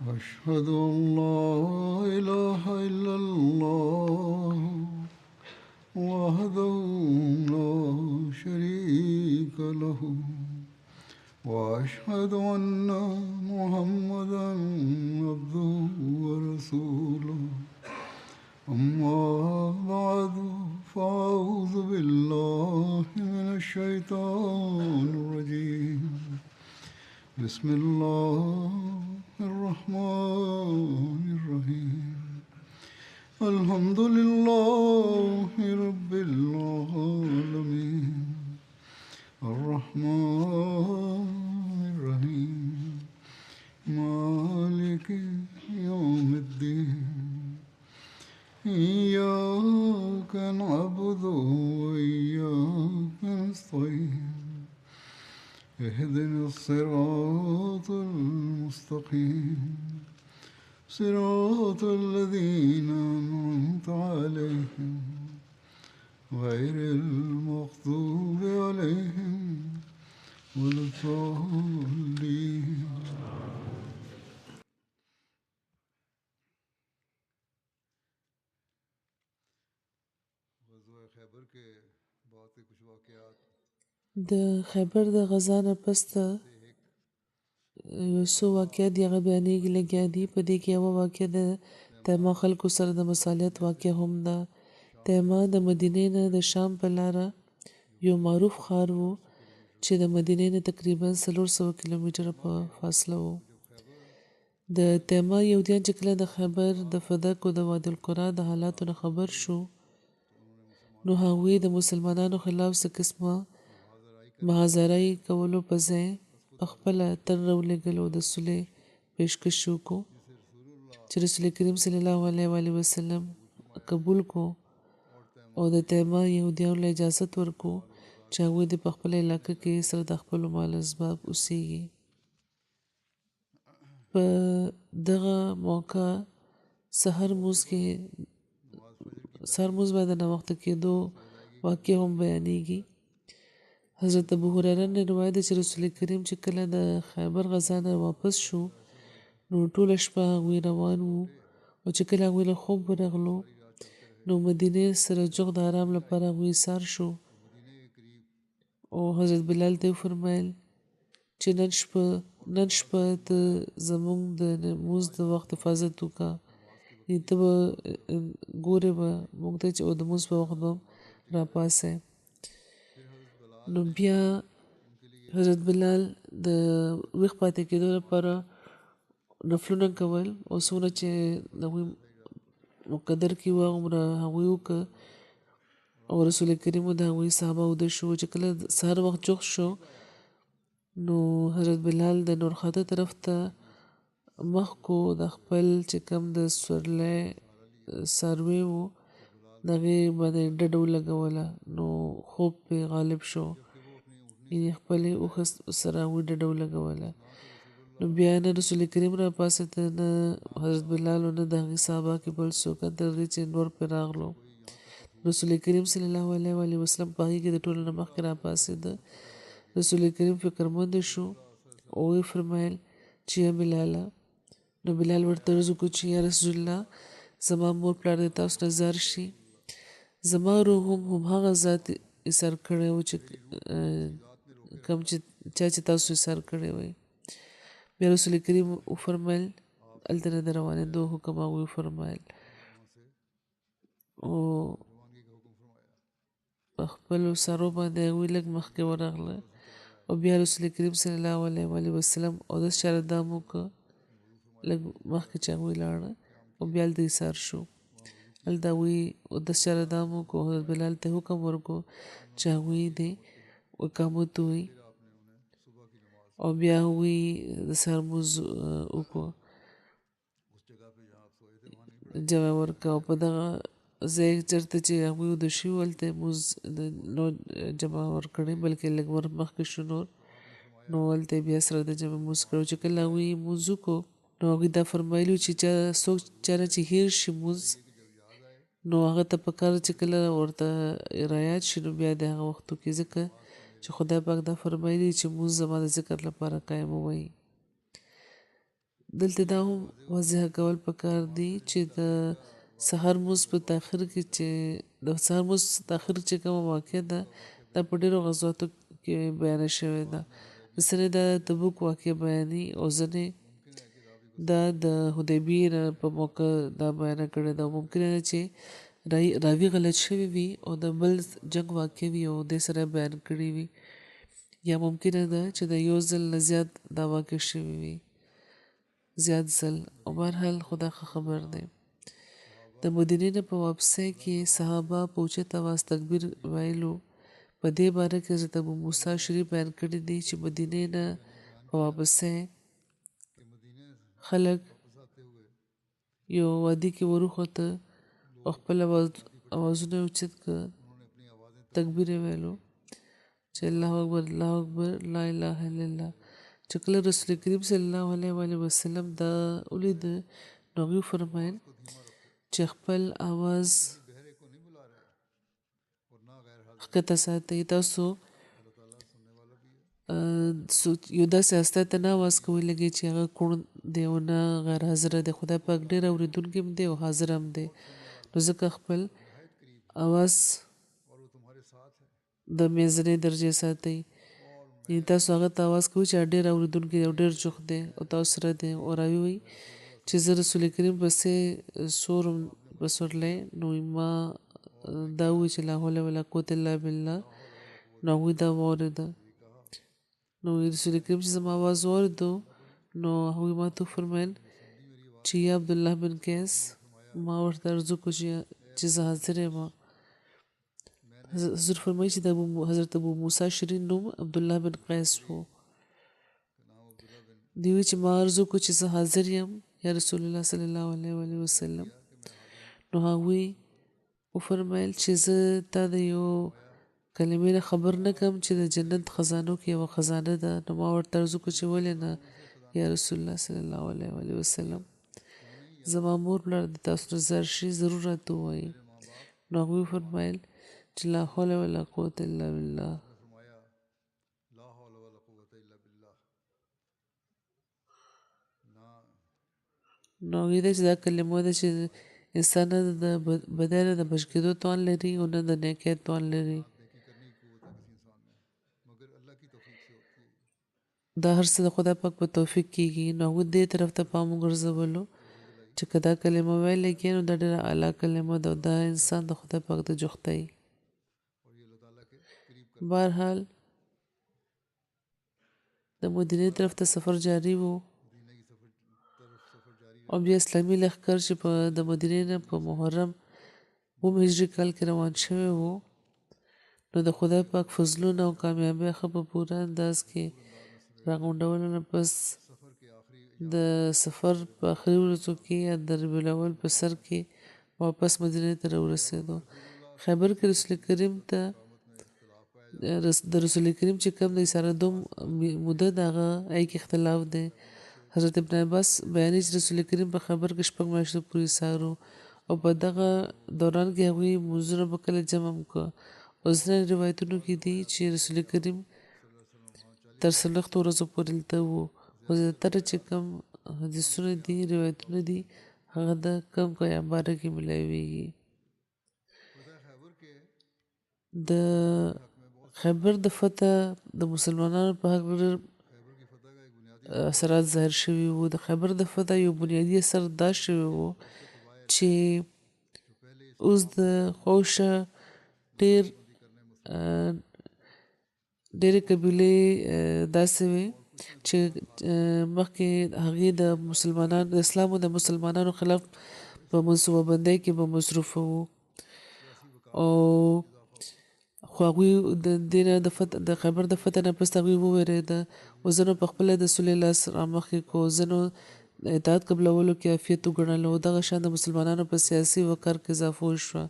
أشهد أن لا إله إلا الله وحده لا شريك له وأشهد أن محمدا عبده ورسوله أما بعد فأعوذ بالله من الشيطان الرجيم بسم الله الرحمن الرحيم الحمد لله رب العالمين الرحمن الرحيم مالك يوم الدين إياك نعبد وإياك نستعين اهدنا الصراط المستقيم صراط الذين أنعمت عليهم غير المغضوب عليهم ولا الضالين. د خیبر د غزا نه پس ته یو څو واقعات دي هغه بیانېږي لګیا دي. په دې کې یوه واقعه د تیمه خلکو سره د مصالحت واقعه هم ده. تیمه د مدینې نه د شام په لاره یو معروف ښار و چې د مدینې نه تقریبا 400 کیلومتره په فاصله و. د تیمه یهودیان چې کله د خیبر د فدک او د وادي القرا د حالاتو نه خبر شو نو هغوی د مسلمانانو خلاف څه قسمه محاذرې کولو په ځای پخپله تر راولېږلو د صلح پیشکش وکړو چې رسول کریم صلی الله علیه وسلم قبول کو او د تیمه یهودیانو له اجازت ورکو چې هغوی د په خپله علاقه کې سره د خپلو مال اسباب اوسیږي. په دغه موقع سحر مونځ باید د ناوخته کېدو واقع هم بیانېږي. حضرت ابو هریره نه روایت دی چې رسول کریم چې کله د خیبر غزا نه واپس شو نو ټوله شپه هغوی روان وو او چې کله هغوی له خوب ورغلو نو مدینې سره جوغ د آرام لپاره هغوی ایثار شو او حضرت بلال ته وفرمیل چې نن شپه ته زموږ د لمونځ د وخت حفاظت وکړه، ته به ګورې به موږ ته چې د لمونځ په وخت به راپاسی. نو بیا حضرت بلال د ویښ پاتې کېدو لپاره نفلونه کول او څومره چې د هغوی مقدر کې وه هغومره هغوی وکړه او رسول کریم د هغوی صحابه وده شو. چې کله سهار وخت جوخ شو نو حضرت بلال د نورخاته طرف ته مخ کو د خپل چې کوم د سورلی څاروی و د هغې باندې ډډه ولګوله نو خوب پې غالب شو، یعنې خپلې اوښه سره هغوی ډډه ولګوله. نو بیا نه رسول کریم را پاڅېده نه حضرت بلال او نه د هغې صحابه کې بل څوک تر دې چې نور پې راغلو. رسول کریم صلی الله علیه وسلم په هغې کې د ټولو نه مخکې را پاڅېده. رسول کریم فکرمند شو او ویې فرمیل چې یا بلاله. نو بلال ورته عرض وکړو چې یا رسول الله زما مور پلار د تاسو نه زار شي، زما روح هم هغه ذات ایثار کړی و چې کوم چې تاسو ایثار کړی وی. بیا رسول کریم وفرمیل هلته نه د روانېدو حکم هغوی وفرمیل او په خپلو سرو باندې هغوی لږ مخکې ورغله او بیا رسول کریم صلی الله علیه وسلم اودس چاردام وکړه لږ مخکې چې هغوی لاړه او بیا هلته ایثار شو. هلته هغوی اودس چاردام وکړو. حضرت بلال ته حکم ورکړو چې هغوی دې اقامت ووایي او بیا هغوی د سهار لمونځ وکړو، جمع ورکړه او په دغه ځای چېرته چې هغوی وده شوي وو هلته یې لمونځ نو جمع ورکړی بلکې لږ مخکې شو نو هلته یې بیا سره د جمع لمونځ کړی. چې کله هغوی لمونځ وکړو نو هغوی دا فرمایلي وو چې څوک چا نه چې هېر شي لمونځ نو هغه ته پکار چې کله ورته رایاد شي نو بیا د هغه وختو کې ځکه چې خدای پاک دا فرمایلي چې لمونځ زما د ذکر لپاره قایم ووایي. دلته دا هم واضح کول پکار دي چې د سحر مونځ په تاخیر کې چې د سحر مونځ تاخیر چې کومه واقع ده دا په ډېرو غزواتو کې بیان شوې ده ځینې د تبوک واقع بیاني او ځینې دا د حدیبیې په موقع دا بیان کړی ده ممکن ده چې راوي غلط شوی وي او د بل جنگ واقع وي او د سره بیان کړی وي یا ممکنه ده چې د یو ځل نه زیات دا واقع شوی وي زیات ځل او بهرحال خدا خبر دی د مدینې نه په واپسۍ کې صحابه په اوچت اواز تکبیر ویلو په دې باره کې حضرت ابو موسی شریف بیان کړی دی چې مدینې نه په واپسۍ خلک یو وادي کې وروخته او خپل اوازونه اوچت کړ تکبیر ویلو چې الله اکبر لا اله الا الله چې کله رسول کریم صلی الله علیه وسلم دا ولید نو هغوی فرمایل چې خپل اواز ښکته ساتئ تاسو یو داسې استه ته نه اواز کوئ لګي چې هغه کوڼ دی او نه غیر حاضره دی خدای پاک ډېر اورېدونکی هم دی او حاضر هم دی نو ځکه خپل اواز د میزنې درجې ساتئ یعنې تاسو هغه ته اواز کوئ چې ډېر اورېدونکی دی او ډېر جوخت دی او تاسو سره دی او راوي وایي چې زه رسول کریم پسې سورم پسورلی نو ما دا ووایي چې لا حول ولا قوة الا بالله نو هغوی دا واورېده نو رسول کریم چې زما اواز واورېدو نو هغوی ما ته وفرمیل چې یا عبدالله بن قیس ما ورته ارزو کو چې زه حاضر یم حضور فرمایي چې د حضرت ابو موسی شرین نوم عبدالله بن قیس و دوی وایي چې ما ارزو کو چې زه حاضر یم یا رسول الله صلی الله علیه وسلم نو هغوی وفرمیل چې زه تا د یو کلمې نه خبر نه کم چې د جنت خزانو کې یوه خزانه ده نو ما ورته ارزو کو چې ولې نه یا رسول الله صلی الله علیه وسلم زما مور پلار د تاسو نه زر شي ضرور راته ووایي نو هغوی وفرمیل چې لا حول ولا قوة الا بالله نو هغوی ده چې دا کلمه ده چې انسان نه د بدۍ نه د بچ کېدو توان لري او نه د نیکۍ توان لري دا هر څه د خدای پاک په توفیق کېږي نو هغوی دې طرف ته پام وګرځولو چې که دا کلمه ویلی کېږي نو دا ډېره اعلی کلمه ده او دا انسان د خدای پاک د جوختۍ بهرحال د مدینې طرف ته سفر جاري و او بیا اسلامي لښکر چې د مدینې نه په محرم 9 هجري کال کې روان شوی و نو د خدای پاک فضلونه او کامیابۍ ښه په پوره انداز کې راغونډولو نه پس د سفر په آخري ورځو کې یا د ربیع الاول په سر کې واپس مدینې ته راورسېدو خیبر کې رسول کریم ته د رسول کریم چې کوم د ایسارېدو موده د هغه کې اختلاف دی حضرت ابن عباس بیانوي چې رسول کریم په خیبر کې 6 میاشتو پورې ایسارو او په دغه دوران کې هغوی مونځونه به کله جمع هم کړه او ځینې روایتونو کې دي چې رسول کریم تر 40 ورځو پورې هلته و او زیاتره چې کوم حدیثونه دي روایتونه دي هغه د کم قیام باره کې ملاویږي د خیبر د فتح د مسلمانانو په حق ډېر اثرات ظاهر شوي وو د خیبر د فتح یو بنیادي اثر دا شوی و چې اوس د خوشه ډېرې قبیلې داسې وې چې مخکې هغې د مسلمانانو د اسلام او د مسلمانانو خلاف په منصوبه بندۍ کې به مصروفه وو او خو هغوی د دې نه د خیبر د فتح نه پس هغوی ووېرېده او ځینو په خپله د رسول الله رامخکې کړو ځینو اطاعت قبلولو کې عافیت وګڼلو او دغه شان د مسلمانانو په سیاسي وقار کې اضافه وشوه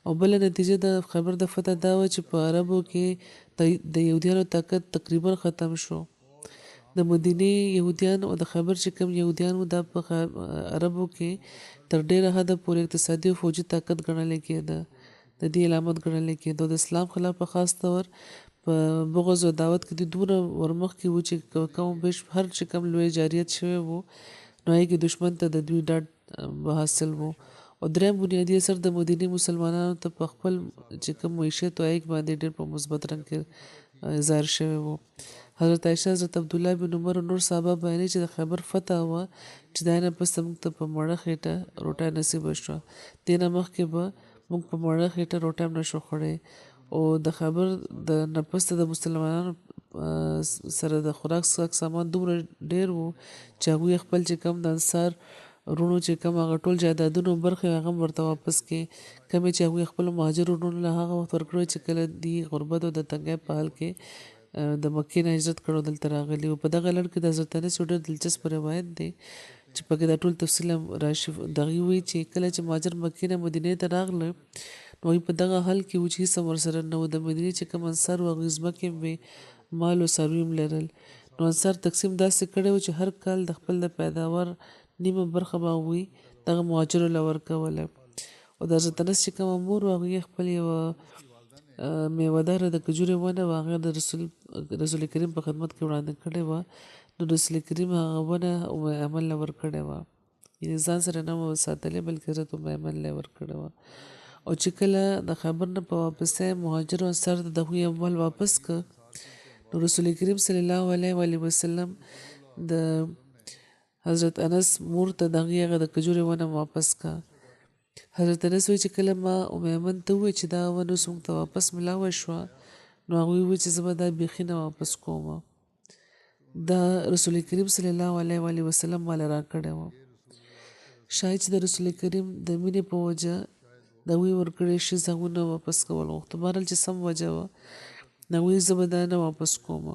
او بله نتیجه د خیبر د فتح دا وه چې په عربو کې د یهودیانو طاقت تقریبا ختم شو د مدینې یهودیان او د خیبر چې کوم یهودیان وو دا په عربو کې تر ډېره حده پورې اقتصادي او فوجي طاقت ګڼل کېده د دې علامت ګڼل کېده د اسلام خلاف په خاص طور په بغض او دعوت کې د دومره ورمخکې وو چې کوم بیش هر چې کوم لوی جاریت شوی وو نو هغې کې دشمن ته د دوی ډاډ به حاصل و. او درېیم بنیادي اثر د مدینې مسلمانانو ته په خپل چې کوم معیشت و هغې باندې ډېر په مثبت رنګ کې ظاهر شوی و. حضرت عایشه، حضرت عبدالله بن عمر او نور صحابه بیانوي چې د خیبر فتح وه چې د هغې نه پس موږ ته په مړه خېټه روټۍ نصیبه شوه. دې نه مخکې به موږ په مړه خېټه روټۍ هم نه شو خوړی. او د خیبر د نه پس د مسلمانانو سره د خوراک څښاک سامان دومره ډېر و چې هغوی خپل چې کوم د انصار وروڼو چې کوم هغه ټول جایدادونه او برخې هغه هم ورته واپس کړې، کمې چې هغوی خپلو مهاجرو وروڼو له هغه وخت ورکړی چې کله دوی غربت او د تنګۍ په حال کې د مکې نه هجرت کړو دلته راغلي وو. په دغه لړ کې د حضرت انس یو ډېر دلچسپ روایت دی چې پکې دا ټول تفصیل هم راشي. دغې وایي چې کله چې مهاجر مکې نه مدینې ته راغله نو هغوی په دغه حال کې وو چې هېڅ هم ورسره نه و. د مدینې چې کوم انصار وو هغوی ځمکې هم وې، مال او څاروي هم لرل. نو انصار تقسیم داسې کړی و چې هر کال د خپل د پیداوار نیمه برخه به هغوی دغه مهاجرو له ورکوله. او د حضرت انس چې کومه مور وه هغوی خپل یوه میوه داره د کجورې ونه وه، هغه د رسول کریم په خدمت کې وړاندې کړې وه. نو رسول کریم هغه ونه ام ایمن له ورکړې وه، یعنې ځان سره نه وه ساتلې بلکې حضرت ام ایمن له ورکړې وه. او چې کله د خیبر نه په واپسۍ مهاجر او انصار ته د هغوی اموال واپس کړه نو رسول کریم صلی الله علیه وسلم د حضرت انس مور ته د هغې هغه د کجورې ونه واپس کړه. حضرت انس وایي چې کله ما ام ایمن ته وویل چې دا ونه اوس موږ ته واپس ملاوه شوه نو هغوی وویل چې زه به دا بیخي نه واپس کوم، دا رسول کریم صلی الله علیه وسلم ماله راکړې وه. شاید چې د رسول کریم د مینې په وجه د هغوی ورکړې شي هغوی نه واپس کول غوښته. بهرحال چې سم وجه وه نو هغوی زه به دا نه واپس کوم.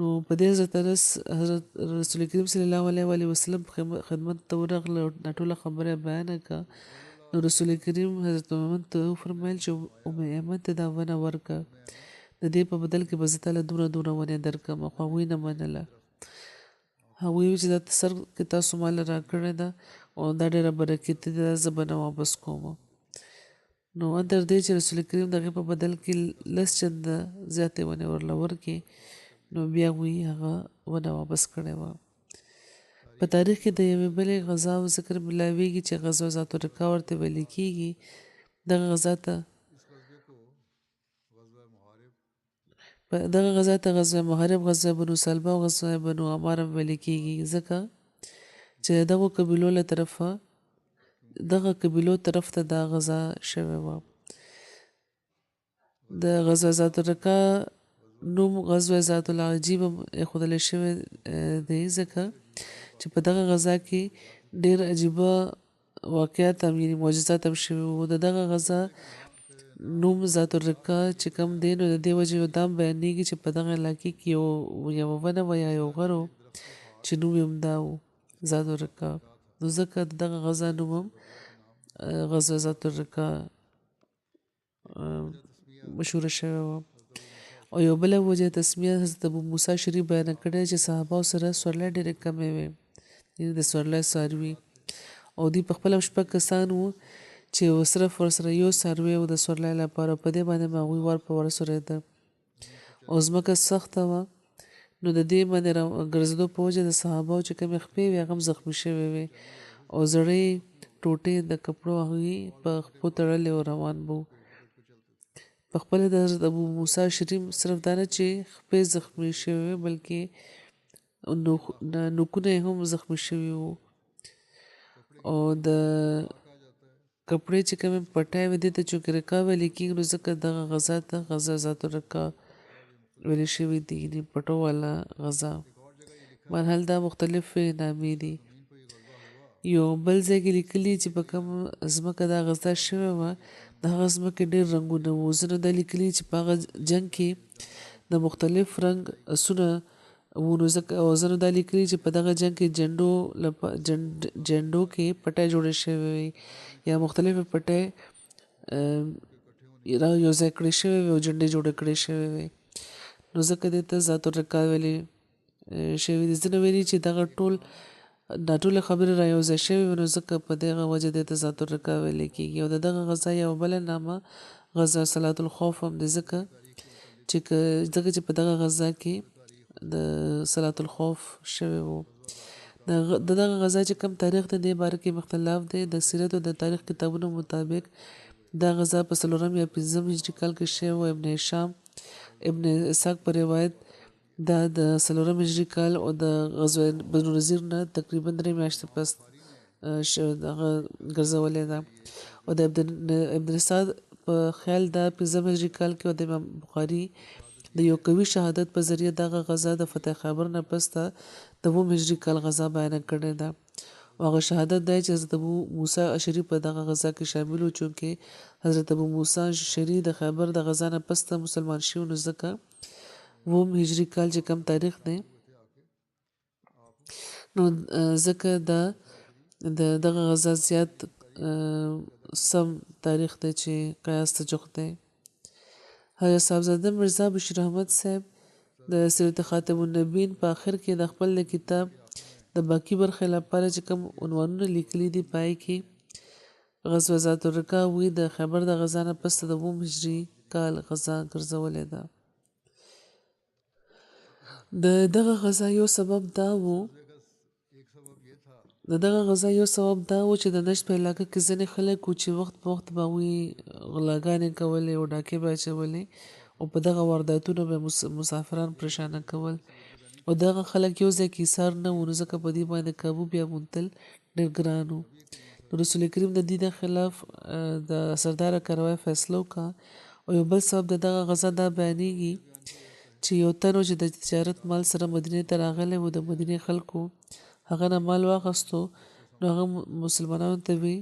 نو په دې حضرت انس حضرت رسول کریم صلی الله علیه وسلم خدمت ته ورغله او دا ټوله خبره بیانه کړه. نو رسول کریم حضرت محمد ته وفرمیل چې ام ایمن ته دا ونه ورکړه، د دې په بدل کې به زه تاله دومره ونې درکړم. خو هغوی نه منله. هغوی وایي چې دا سر کې تاسو ماله راکړې ده او دا ډېره برکتي ده، زه به نه واپس کوم. نو ان تر دې چې رسول کریم د هغې په بدل کې 10 چنده زیاتې ونې ورله ورکړې نو بیا هغوی هغه ونه واپس کړې وه. په تاریخ کې د یوې بلې غزا او ذکر ملاویږي چې غزوه ذات الرقاع ورته ویل کېږي. دغه غزا ته غزوه محارب، غزوه بنو سلمه او غزوه بنو عمار هم ویل کېږي، ځکه چې دغو قبیلو طرف ته دا غزا شوې وه. د غزوه ذات الرقاع نوم غزوه ذات العجیب هم ایښودلی شوی دی ځکه چې په دغه غزا کې ډېر عجیبه واقعات هم یعنې معجزات هم شوي وو. د دغه غزا نوم ذات الرقاع چې کوم دی نو د دې وجې یو دا هم بیانېږي چې په دغه علاقې کې یوه ونه وه یا یو غر و چې نوم یې همدا و ذات الرقاع. نو ځکه د دغه غزا نوم هم غزوه ذات الرقاع مشهوره شوې وه. او یو بله وجه تسمیه حضرت ابو موسی شریف بیانه کړې چې صحابهو سره سورلۍ ډېرې کمې وې، یعنې د سورلۍ څاروي، او دوی په خپله 6 کسان وو چې صرف ورسره یو څاروی و د سورلۍ لپاره. په دې باندې هغوی ور په ور سورېده او ځمکه سخته وه. نو د دې باندې ګرځېدو په وجه د صحابهو چې کومې خپې وې هغه هم زخمي شوې وې او زړې ټوټې د کپړو هغوی په خپو تړلې او روان به وو. په خپله د حضرت ابو موسی شریف صرف دا نه چې خپې زخمي شوې وې بلکې نوکونه یې هم زخمي شوي وو. او د کپړې چې کومې پټۍ وې دې ته چوک رقاع ویل کېږي، نو ځکه دغه غزا ته غزوه ذات الرقاع ویل شوي دي، یعنې پټو والا غزا. بهرحال دا مختلفې نامې دي. یو بل ځای کې لیکلي چې په کوم ځمکه دا غزا شوې وه د هغه ځمکې ډېر رنګونه وو. ځینو دا لیکلي چې په هغه جنګ کې د مختلف رنګ اسونه وو، نو ځکه او ځینو دا لیکلي چې په دغه جنګ کې جنډو کې پټۍ جوړې شوې وې یا مختلفې پټۍ یو ځای کړې شوې وې او جنډې جوړې کړې شوې وې، نو ځکه دې ته ذات الرقاع ویلې شوي دي. ځینې ویلي چې دغه دا ټولې خبرې را یو ځای شوې وې، نو ځکه په دغه وجه دې ته ذات الرقاع ویلې کېږي. او د دغه غزا یوه بله نامه غزوه صلات الخوف هم دی، ځکه چې په دغه غزا کې د صلات الخوف شوی وو. د دغه غزا چې کم تاریخ دی دې باره کې مختلاف دی. د سیرت او د تاریخ کتابونو مطابق دا غزا په 4 یا 5 هجري کال کې شوې وه. ابن هشام ابن اسحاق په روایت دا د 4 هجري کال او د غزوه بنو نذیر نه تقریبا 3 میاشتې پس دغه ګرځولې ده. او د ابن سعد په خیال دا 5 هجري کال کې او د امام بخاري د یو قوي شهادت په ذریعه دغه غزا د فتح خیبر نه پس ته د 9 هجري کال غزا بیان کړې ده. او هغه شهادت دی چې حضرت ابو موسی اشعري په دغه غزا کې شامل و، چونکې حضرت ابو موسی اشعري د خیبر د غزا نه پس ته مسلمان شو. نو ځکه 9 هجري کال چې کم تاریخ دی نو ځکه دغه غزا زیات سم تاریخ دی چې قیاس ته جوخت دی. حضرت صاحبزاده مرزا بشیر احمد صاحب د سیرت خاتم النبیین په آخر کې د خپل کتاب د باقی برخې لپاره چې کوم عنوانونه لیکلي دي پای کې غزوه ذات الرقاع وی د خیبر د غزا نه پس د 9 هجري کال غزا ګرځولې ده. د دغه غزا یو سبب دا و چې د نجد په علاقه کې ځینې خلک و چې وخت په وخت به وی غلاګانې کولې او ډاکې به اچولې او په دغه وارداتونو به مسافران پریشانه کول. او دغه خلک یو ځای کې ایثار نه وو، نو ځکه په دې باندې کابو بیا موندل ډېر ګران و. نو رسول کریم د دې خلاف د سردار کاروای فیصله وکړه. او یو بل سبب د دغه غزا دا بیانېږي چې یو تن چې د تجارت مال سره مدینې ته راغلی و، د مدینې خلکو هغه نه مال واخیستو. نو هغه مسلمانانو ته وی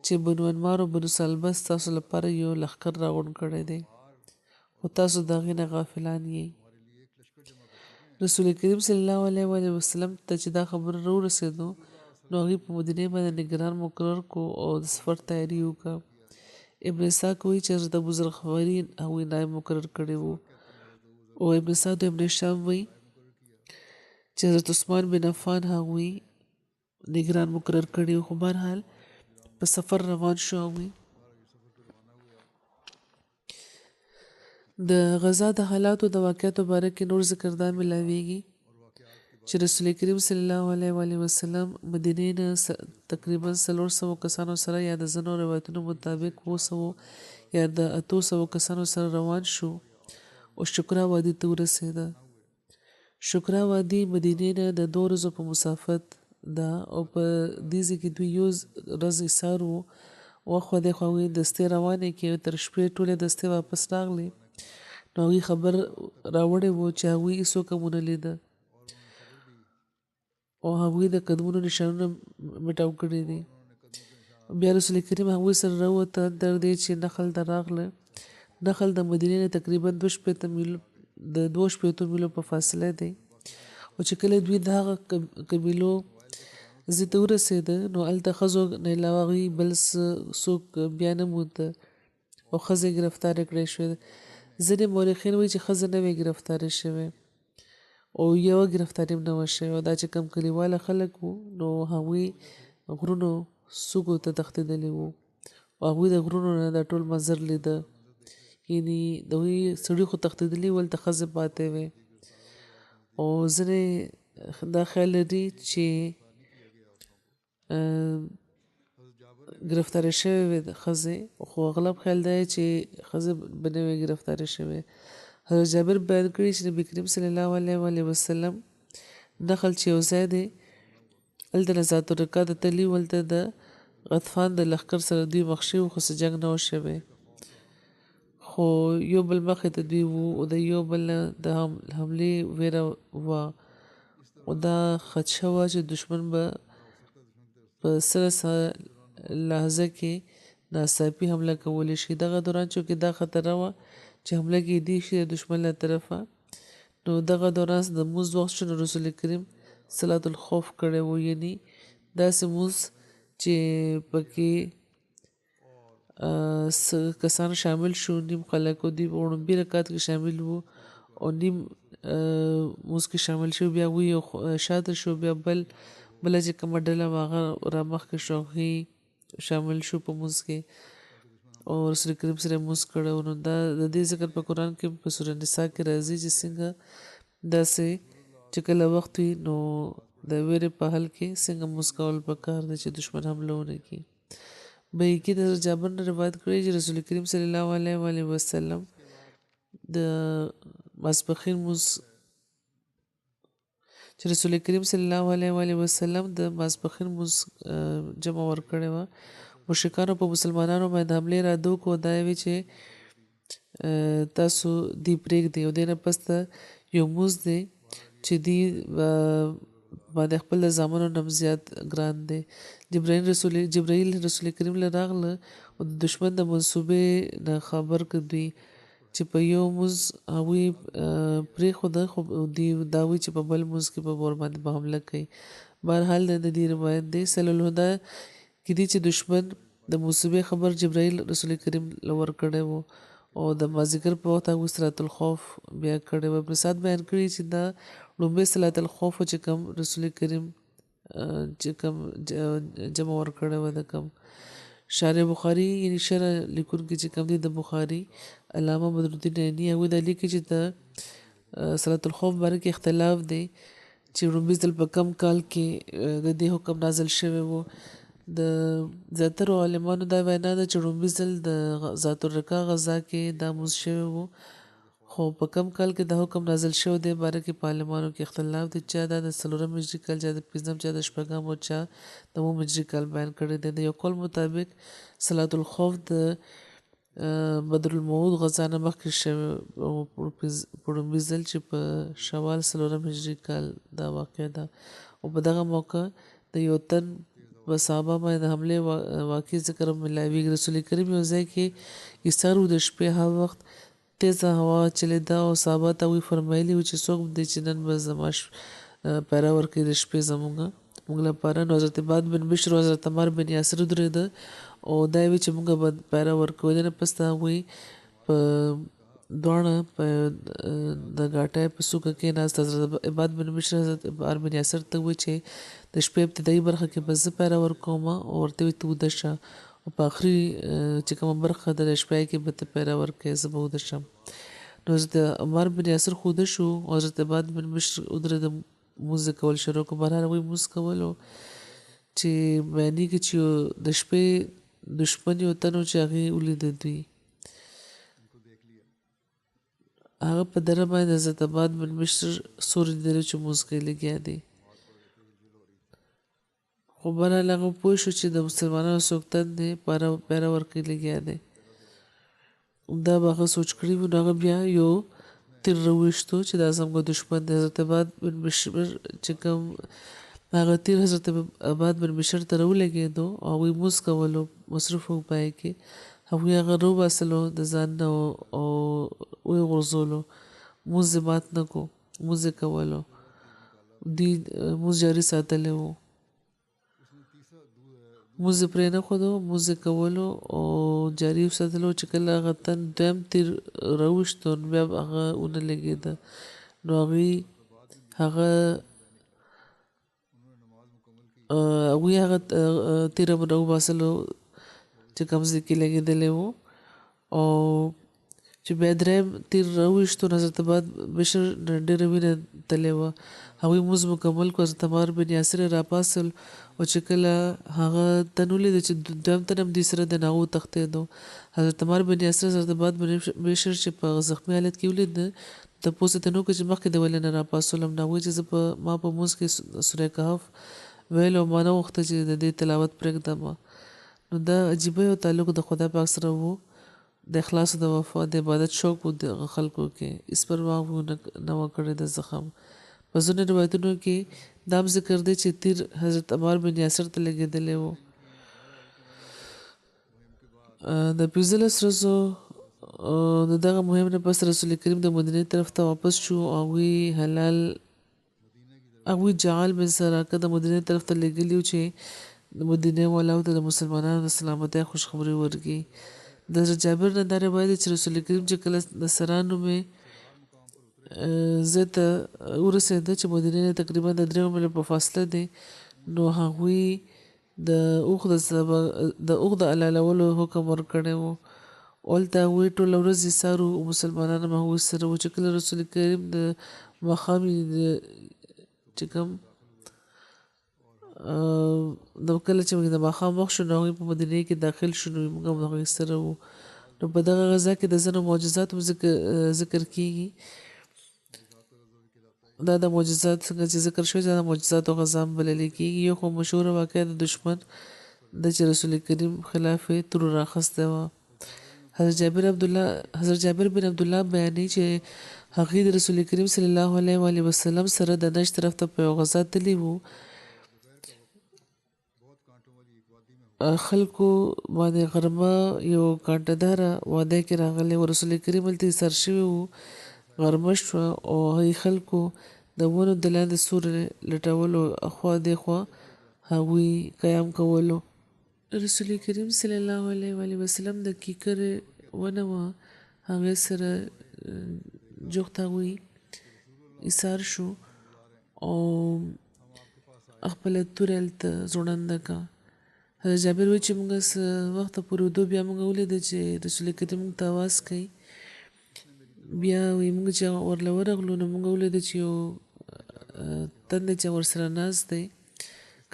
چې بنو انمار او بنو سلبه ستاسو لپاره یو لښکر راغونډ کړی دی او تاسو د هغې نه غافلان یې. رسول کریم صلی الله علیه وسلم ته چې دا خبره راورسېدو نو هغې په مدینې باندې نگران مقرر کو او د سفر تیاري وکړه. ابن اسحاق وایي چې حضرت ابوذر غفاري هغوی نایب مقرر کړی و. او ابن سعد او ابن هشام وایي چې حضرت عثمان بن عفان هغوی نگران مقرر کړي و. خو بهرحال په سفر روان شو. هغوی د غزا د حالاتو د واقعاتو باره کې نور ذکر دا ملاویږي چې رسول کریم صلی الله علیه وسلم مدینې نه تقریبا 400 کسانو سره یا د ځینو روایتونو مطابق 200 یا د 800 کسانو سره روان شو او شکرا وادي ته ورسېده. شکرا وادي مدینې نه د 2 ورځو په مسافت ده او په دې ځای کې دوی یو ورځ ایثار و او خوا د خوا دستې روانې کې تر شپې ټولې دستې واپس راغلې. نو هغوی خبر راوړی و چې هغوی هېڅوک هم ونه لیده او هغوی د قدمونو نشانونه مټاو کړي دي. بیا رسول کریم هغوی سره راووته تر دې چې نخل ته راغله. نخل د مدینې نه تقریبا 2 میلو په فاصله دی. او چې کله دوی د هغه قبیلو ځای ته ورسېده نو هلته ښځو نه علاوه هغوی بل څوک بیا نه مونده او ښځې ګرفتارې کړای شوې. ځینې مورخین وایي چې ښځه نه وې ګرفتارې شوې او یوه ګرفتاري هم نه وه شوې. او دا چې کوم کلیواله خلک وو نو هغوی غرونو څوکو ته تښتېدلي وو او هغوی د غرونو نه دا ټول منظر لیده. یعنې د هغوی سړي خو تښتېدلي ول، د ښځې پاتې وې. او ځینې دا خیال لري چې ګرفتارې شوې وې د ښځې، خو اغلب خیال دی چې ښځې به نه وې ګرفتارې شوې. حضرت جابر بیان کړي چې نبي کریم صلی الله علیه وسلم نخل چې یو ځای دی هلته نه ذات الرقاع ته تللي و. هلته د غطفان د لښکر سره دوی مخ شوي خو څه جنګ نه و شوی، خو یو بل مخې ته دوی وو او د یو بل نه د حملې ویره وه. او دا خدشه وه چې دشمن به په سره لحظه کې ناڅاپي حمله کولی شي. دغه دوران چونکې دا خطره وه چې حمله کېدی شي د دشمن له طرفه. نو دغه دوران د لمونځ وخت شو نو رسول کریم صلات الخوف کړی و، یعنې داسې لمونځ چې پکې کسان شامل شو، نیم خلک و دوی په لومبي رکعت کې شامل وو او نیم لمونځ کې شامل شو. بیا وی شاته شو، بیا بله چې کومه ډله وه هغه رامخکې شو، هغوی شامل شو په لمونځ کې او رسول کریم سره یې لمونځ کړی و. نو دا د دې ذکر په قرآن کې په سوره نساء کې راځي چې څنګه داسې چې کله وخت وي نو د ویرې په حال کې څنګه مونځ کول پکار دی چې دشمن حمله ونه کړي. بیهقي د حضرت جابر نه روایت کړی چې رسول کریم صلی الله علیه وسلم د ماسپښین مونځ چې رسول کریم صلی الله علیه وسلم د ماسپښین مونځ جمع ورکړې وه. مشرکانو په مسلمانانو باندې حملې رادو کو دا وی چې تاسو دی پرېږدئ او دې نه پس ته یو مونځ دی چې دی باندې خپل د زامنو نه زیات ګران دی. جبرائیل رسول کریم له راغله او د دشمن د منصوبې نه خبر کړ دوی چې په یو مونځ هغوی پرېښوده خو دوی دا وایي چې په بل مونځ کې به ورباندې به حمله کوي. بهرحال د دې روایت دی سل الهدى کې دي چې دشمن د مصیبې خبر جبرائیل رسول کریم له ورکړی و او د مازدیګر په وخت هغوی صلات الخوف بیا کړی و. ابن سعد بیان کړي چې دا لومبۍ صلات الخوف چې کوم رسول کریم چې کوم جمع ورکړی و د کوم شارح بخاري یعنې شرح لیکونکي چې کوم دي د بخاري علامه بدرالدین عیني هغوی دا لیکي چې د صلات الخوف باره کې اختلاف دی چې لومبي ځل په کم کال کې د دې حکم نازل شوی و. د زیاترو عالمانو دا وینا ده چې لومبي ځل د ذات الرقاع غزا کې دا مونځ شوی و خو په کم کال کې دا حکم نازل شوی دی باره کې په عالمانو کې اختلاف دی چا دا د 4 هجري کال چا د 15 چا د 6 او چا د 9 هجري کال بیان کړی دی. د یو قول مطابق صلات الخوف د بدر الموعود غزا نه مخکې شوی او په لومبي ځل چې په شوال 4 هجري کال دا واقع ده او په دغه موقع د یو تن په صحابه باندې د حملې واقع ذکر ملاویږي. رسول کریم یو ځای کې ایسارو د شپې هر وخت تیزه هوا چلیده او صحابه ته وی فرمایلی و چې څوک دی چې نن به زما پیرا ورکړي د شپې موږ لپاره. نو حضرت عباد بن بشر او حضرت عمار بن یاسر ودرېده او دا وی چې موږ به پیرا ورکوو. دې نه پس ته هغوی په دواړه په د ګاټۍ په څوکه کېناست. حضرت عباد بن بشر حضرت عمار بن یاسر ته وی چې د شپې ابتدایي برخه کې به زه پیرا ورکوم او ورته وی ته ویده شه او په آخري چې کومه برخه د شپې کې به ته پیرا ورکوې زه به ویده شم. نو حضرت عمار بن یاسر خو ویده شو او حضرت عباد بن بشر ودرېده مونځ کول شروع کړو. بهرحال هغوی مونځ کولو چې بیانېږي چې د شپې دشمن یو تن و چې هغې ولیده دوی هغه په دره باندې حضرت عباد بن بشر سوري درې چې مونځ کوي لګیا دی. خو بهرحال هغه پوه شو چې د مسلمانانو څوک تن دی پیرا ورکوي لګیا دی. دا به هغه سوچ کړي وو. نو هغه بیا یو تیر راویشتو چې دا زموږ دشمن دی. حضرت عباد بن بشر چې کوم هغه تیر حضرت عباد بن بشر ته راولګېدو او هغوی مونځ کولو مصروف وو پای کې هغوی هغه راوباسلو د ځان نه او ویې غورځولو مونځ یې مات نه کړو مونځ یې کولو دوی مونځ جاري ساتلی وو مونځ یې پرې نه ښودو مونځ یې کولو او جاري وساتلو چې کله هغه تن دویم تیر راوویشتو نو بیا هغه ونه لګېده نو هغوی هغه تیره راوباسلو چې کوم ځای کې لګېدلی وو او چې بیا دریم تیر راوویشتو نو حضرت عباد بشر ډېره وینه تلې وه هغوی مونځ مکمل کړو. حضرت عمار بن یاسر یې راپاڅول او چې کله هغه تن ولیده چې دویم تن هم دوی سره دی نو هغه وتښتېدو. حضرت عمار بن یاسر حضرت عباد بن بشر چې په زخمي حالت کې ولیده تپوس یې ترې وکړه چې مخکې د ولې نه راپاڅولم نو هغوی چې ما په مونځ کې سوره کهف ویلو ما نه غوښته چې د دې تلاوت پرېږدم نو دا عجیبه یو تعلق د خدای پاک سره و د اخلاص د وفا د عبادت شوق و د خلکو کې هېڅ پروا نه وه کړې د زخم. په ځینو روایتونو کې دا هم ذکر دی چې تیر حضرت عمار بن یاسر ته لګېدلی و. د 15 ورځو د دغه مهم نه پس رسول کریم د مدینې طرف ته واپس شو او هغوی جعل بن سراقه د مدینې طرف ته لېږلي و چې د مدینې والاو ته د مسلمانانو د سلامتۍ خوشخبري ورکړي. د حضرت جابر نه دا روایت دی چې رسول کریم چې کله د سرانو مې ځای ته ورسېده چې مدینې نه تقریبا د 3 میله په فاصله دی نو هغوی د اوښ د حلالولو حکم ورکړی و. هلته هغوی ټوله ورځ ایسار و مسلمانان هم هغوی سره و چې کله رسول کریم د ماښام چې کوم نو کله چې موږ د ماښام وخت شو نو هغوی په مدینې کې داخل شو نو موږ هم هغوی سره وو نو په دغه غزا کې د ځینو معجزاتو ذکر کیږي دا د معجزات څنګه چې ذکر شوی دا د معجزاتو غزا هم بلل کیږي یو خو مشهوره واقعه د دشمن د چې رسول کریم خلاف یې تور راخسته وه حضرت جابر بن عبدالله بیانوي چې هغې د رسول کریم صلی الله علیه و وسلم سره د نجد طرف ته په یو غزا تللی وو خلکو باندې غرمه یو کانټه داره واده کې راغلی و رسول کریم هلته ایسار شوي وو غرمه شوه او هغې خلکو د ونو د لاندې سوري لټولو اخوا دېخوا هغوی قیام کولو رسول کریم صلی الله علیه و وسلم د کیکرې ونه وه هغې سره جوخت هغوی ایسار شو او خپله توره هلته ځوړنده کړه حضرت جابر وایي چې موږ څه وخته پورې ودو بیا موږ ولیده چې رسول کریم موږ ته اواز کوي بیا وایي موږ چې ورله ورغلو نو موږ ولیده چې یو تن دی چې ورسره ناست دی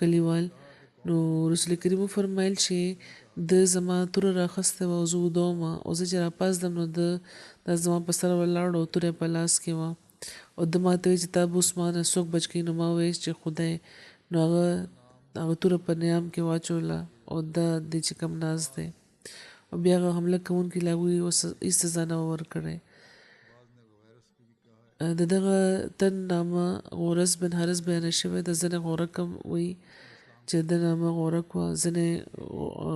کلیوال نو رسول کریم وفرمیل چې د زما توره راخسته وه او زه وده وم او زه چې راپاڅېدم نو دا زما په سر ولاړ او توره یې په لاس کې وه او ده ماته وایي چې تا به عثمانه څوک بچ کوي نو ما وایي چې خدای نو هغه توره په نیام کې واچوله او دا دی چې کم ناست دی او بیا هغه حمله کوونکي له هغوی هېڅ سزا نه وه ورکړی د دغه تن نامه غورس بن حارث بیانه شوی د ځینې غورک هم وایي چې د نامه غورک وه ځینې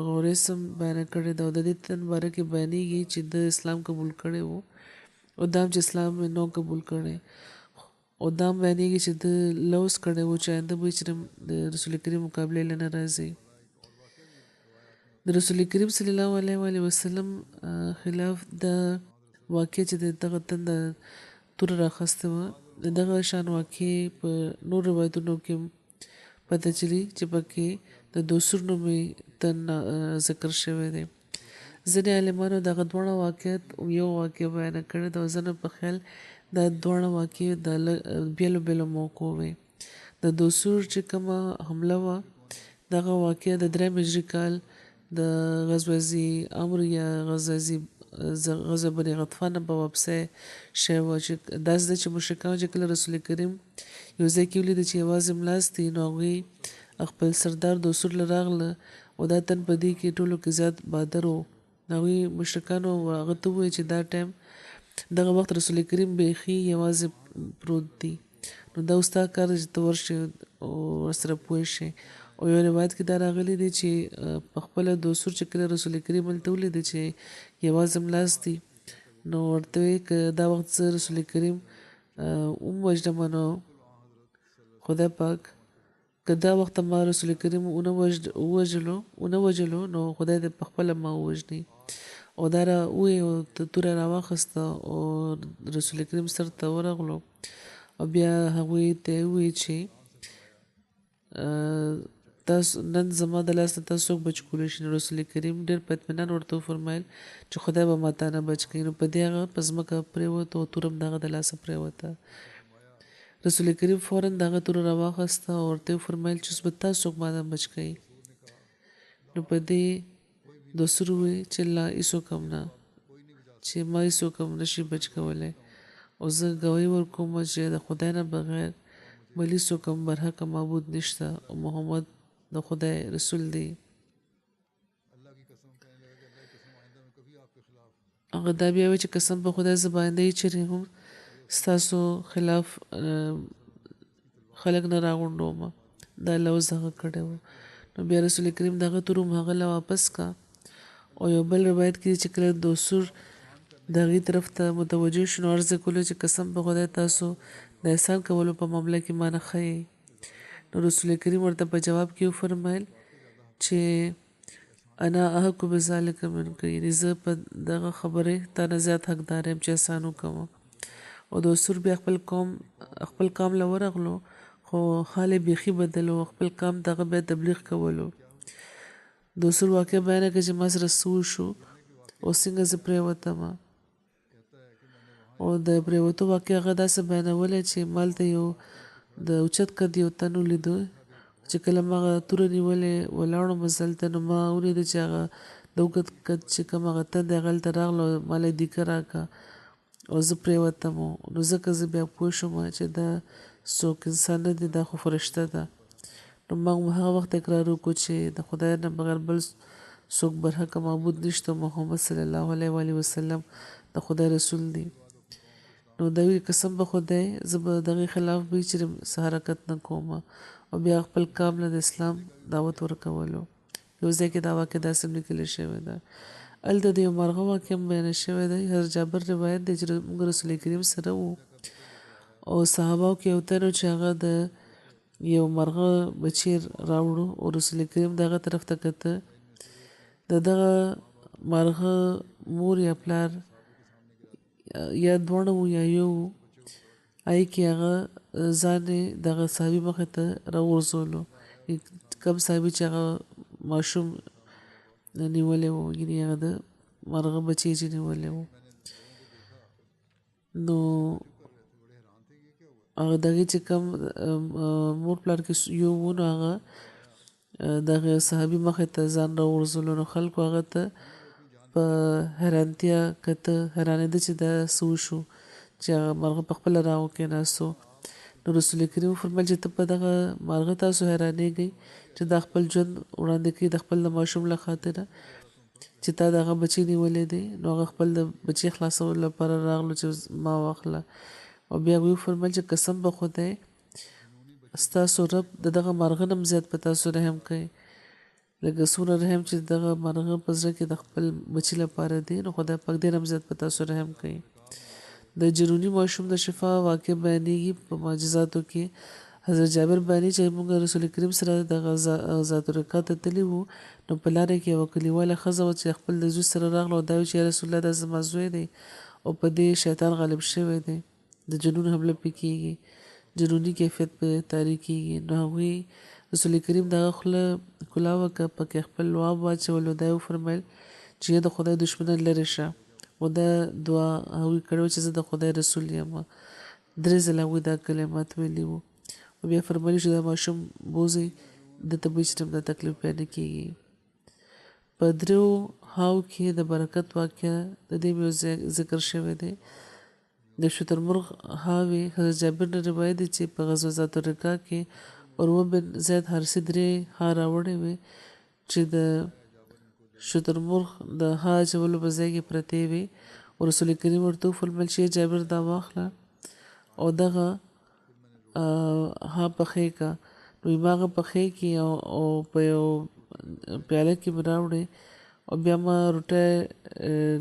غورس هم بیانه کړې ده او د دې تن باره کې بیانېږي چې د اسلام قبول کړی و او دا هم چې اسلام یې نو قبول کړی او دا هم بیانېږي چې د لوز کړی و چې آینده به چې د رسول کریم مقابلې له نه راځي د رسول کریم صلی الله علیه و وسلم خلاف د واقع چې دغه تن د توره راخسته وه د دغه شان واقع په نور روایتونو کې پته چلی چې پکې د دوسر نومې تن ذکر شوی دی ځینې عالمانو دغه دواړه واقعیت یو واقع بیانه کړی ده او ځینو په خیال دا دواړه واقع د بیلو بیلو موقعو وې د دوسر چې کومه حمله وه دغه واقع د 3 هجري کال د غزوه عمرو یا غزوه بني غطفان په واپسې شوی وه چې داسې ده چې مشرکانو چې کله رسول کریم یو ځای کې ولیده چې یوازې ملاست دي نو هغوی خپل سردار دوسر له راغله او دا تن په دې کې ټولو کې زیات بادر و هغوی مشرکانو هغه ته ووایي چې دا ټایم دغه وخت رسول کریم بیخي یوازې پروت دی نو دا ستا کار چې ته ورشې او ورسره پوه شې او یو روایت کې دا راغلی دی چې په خپله دوسر چې کله رسول کریم هلته ولیده چې یوازې ملاست دي نو ورته وایي که دا وخت زه رسول کریم ووژنم نو خدای پاک که دا وخت ما رسول کریم ونه وژلو نو خدای دې په خپله ما ووژني او دا را ووایي او توره راواخیسته او رسول کریم سر ته ورغلو او بیا هغوی ته یې ووایي چې تاسو نن زما د لاسه تاسو څوک بچ کولی شي نو رسول کریم ډېر په اطمینان ورته وفرمیل چې خدای به ما تا نه بچ کوي نو په دې هغه په ځمکه پرېوت او توره هم د هغه د لاسه پرېوته رسول کریم فوراً د هغه توره راواخیسته او ورته یې وفرمیل چې اوس به تاسو څوک ما نه بچ کوي نو په دې دوسر ووایي چې لا هېڅوک هم نه چې ما هېڅوک هم نشي بچ کولی او زه ګواهي ورکوم چې د خدای نه بغیر بل هېڅوک هم برحقه معبود نشته او محمد د خدای رسول دی هغه دا بیا وایي چې قسم په خدای زه باندې چیرې هم ستاسو خلاف خلک نه راغونډوم دا لوز هغه کړی و نو بیا رسول کریم دغه تور هم هغه له واپس کا او یو بل روایت کې چې کله دوسر د هغې طرف ته متوجه شو نو عرض یې کولو چې قسم په خدای تاسو د احسان کولو په معامله کې ما نه ښیئ نو رسول کریم ورته په جواب کې وفرمیل چې انا احق بذلک منک یعنې زه په دغه خبرې تا نه زیات حقدار یم چې احسان وکړم او دوسر بیا خپل قام له ورغلو خو حال یې بیخي بدل و خپل قام دغه بیا تبلیغ کولو دوسر واقع بیانه کړه چې ما سره څه وشو او څنګه زه پرېوتم او د پرېوتو واقع هغه داسې بیانولی چې مالته یو د اوچت قد یو تن ولیدو چې کله ما هغه توره نیولې ولاړم هلته نو ما اورېده چې هغه د اوږد قد چې کوم هغه تندی هغه هلته راغله ما له دیکه راکړه او زه پرېوتم نو ځکه زه بیا پوه شوم چې دا څوک انسان نه دی دا خو فرشته ده نو ما هغه وخت اقرار وکړو چې د خدای نه بغیر بل څوک برحقه معبود نشته محمد صلی الله علیه و آله وسلم د خدای رسول دی نو دوی قسم به خدای زه به دغې خلاف به چې څه حرکت نه کوم او بیا خپل کام له د اسلام دعوت ورکولو یو ځای کې دا واقع داسې لیکلی شوې ده هلته د یو مرغه واقع هم بیانه شوی دی حضرت جابر روایت دی چې موږ رسول کریم سره وو او صحابهو کې یو تن چې هغه د یو مرغه بچی راوړو او رسول کریم دغه طرف ته کته د دغه مرغه مور یا پلار یا دواړه وو یا یو هغې کې هغه ځان یې دغه صحابي مخې ته راوغورځولو کوم صحابي چې هغه ماشوم نیولی وو یعنې هغه د مرغه بچی چې نیولی وو نو هغه دغې چې کوم مور پلار کې یو و نو هغه دغه صحابي مخې ته ځان راوغورځولو نو خلکو هغه ته په حیرانتیا کته حیرانېده چې دا څه وشو چې هغه مرغه په خپله راوکېناستو نو رسول کریم فرمیل چې ته په دغه مرغه تاسو حیرانېږئ چې دا خپل ژوند وړاندې کوي د خپل د ماشوم له خاطره چې تا دغه بچی نیولی دی نو هغه خپل د بچی خلاصولو لپاره راغلو چې ما واخله او بیا ویې فرمیل چې قسم به خدای ستاسو رب د دغه مرغه نه هم زیات په تاسو رحم کوي لکه څومره رحم چې دغه مرغه په زړه کې د خپل بچي لپاره دی نو خدای پاک ډېر هم زیات په تاسو رحم کوي د جنوني ماشوم د شفا واقع بیانېږي په معجزاتو کې حضرت جابر بیانوي چې موږ رسول کریم سره دغه ذات الرقا ته تللي وو نو په لاره کې یوه کلیواله ښځه وه چې خپل د زوی سره راغله او دا وایي چې یا رسول الله دا زما زوی دی او په دې شیطان غالب شوی دی د جنون حمله پې کېږي جنوني کیفیت پې طاری کېږي نو هغوی رسول کریم دغه خوله کلا وکړه پکې خپل لعاب واچولو دا یې وفرمیل چې د خدای دشمنان لرې شه او دا دعا هغوی کړې وه چې زه د خدای رسول یم 3 ځله هغوی دا کلمات ویلي وو او بیا فرمایي چې دا ماشوم بوځئ دته به هېڅ ټیم دا تکلیف بیا نه کېږي په 3 هاو کې د برکت واقعه د دې یو ذکر شوی دی د شترمرغ هاوې حضرت جابر نه روایت دی چې په غزوه ذات الرقا کې عروه بن زید حارثي 3 ها راوړې وې چې د شترمرغ د ها اچولو په ځای کې پرتې وې او رسول کریم ورته وفرمیل چې جابر دا واخله او دغه ها پخې کا نو ما هغه پخې کې او په یو پیاله کې مې راوړې او بیا ما روټۍ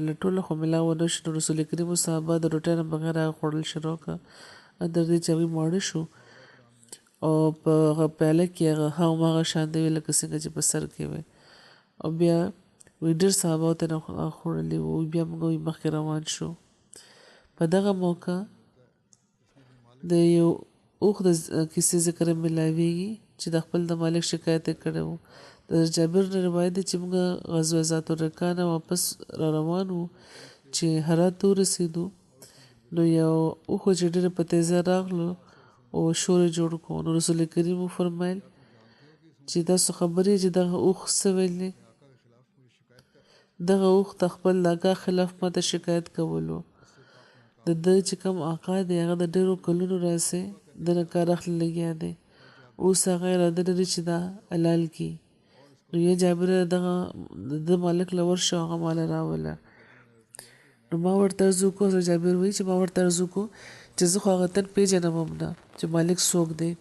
له ټوله خو مې لا ونه شو نو رسول کریم صحابه د روټۍ نه بغیر هغه خوړل شروع کړه تر دې چې هغوی ماړه شو او په هغه پیاله کې هغه هماغه شان دی لکه څنګه چې په سر کې وی او بیا وی ډېر صحابه ورته نه خوړلي وو بیا موږ مخکې روان شو په دغه موقع د یو اوښ د کیسې ذکر ملاویږي چې د خپل د مالک شکایت یې کړی و د جابر نه روایت دی چې موږ غزوه ذات الرقا نه واپس را روان وو چې هرات ته ورسېدو نو یو اوښ چې ډېره په تیزه راغلو او شور یې جوړ کړو نو رسول کریم وفرمیل چې تاسو خبرې چې دغه اوښ څه ویلې دغه اوښ د خپل لاګا خلاف ماته شکایت کولو د ده چې کوم آقا دی هغه د ډېرو کلونو راځي د نه کار اخلي لګیا دی اوس هغه اراده لري چې دا حلال کړي نو یا جابر دغه د مالک له ورشه هغه مال راوله نو ما ورته عرض وکړو جابر وایي چې ما ورته عرض وکړو چې زه خو هغه تن پېژنم هم نه چې مالک څوک دی